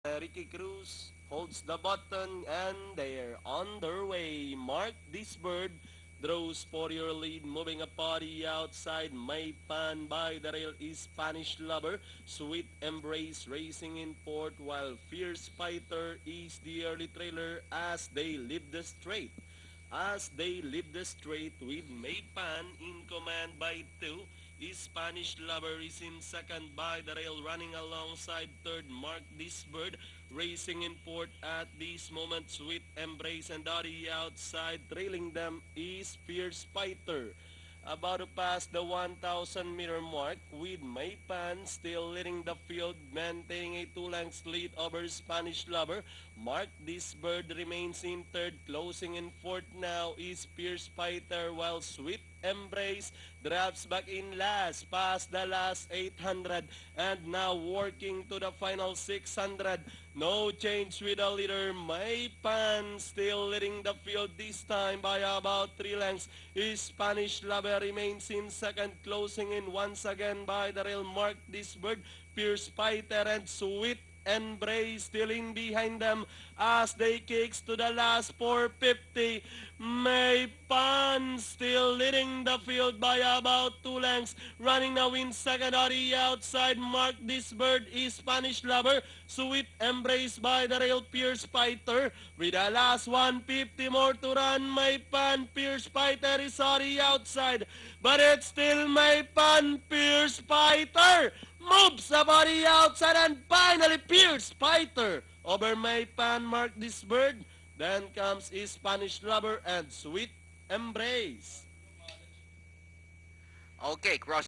Ricky Cruz holds the button and they're on their way. Mark this bird draws for your lead, moving a party outside. My Pan by the rail is Spanish Lover. Sweet Embrace racing in fourth, while Fierce Fighter is the early trailer as they leave the straight. As they leave the straight with Maypan in command by two, Spanish Lover is in second by the rail, running alongside third. Mark This Bird racing in fourth at this moment. Sweet Embrace and Dottie outside. Trailing them is Fierce Fighter. About to pass the 1,000-meter mark with Maypan still leading the field, maintaining a 2 lengths lead over Spanish Lover. Mark This Bird remains in third. Closing in fourth now is Fierce Fighter, while Sweet Embrace drops back in last, past the last 800, and now working to the final 600. No change with the leader. Maypan still leading the field this time by about 3 lengths. Spanish Lover remains in second, closing in once again by the rail. Mark This Bird, Fierce Fighter, and Sweet Embrace still in behind them as they kicks to the last 450. Maypan still leading the field by about 2 lengths. Running now in second on the outside. Mark This Bird is Spanish Lover. Sweet Embrace by the rail, Fierce Fighter. With the last 150 more to run, Maypan, Fierce Fighter is on the outside. But it's still Maypan, Fierce Fighter. Moves about the outside and finally Fierce Fighter over Maypan, Mark This Bird. Then comes Spanish Lover and Sweet Embrace. Okay, cross.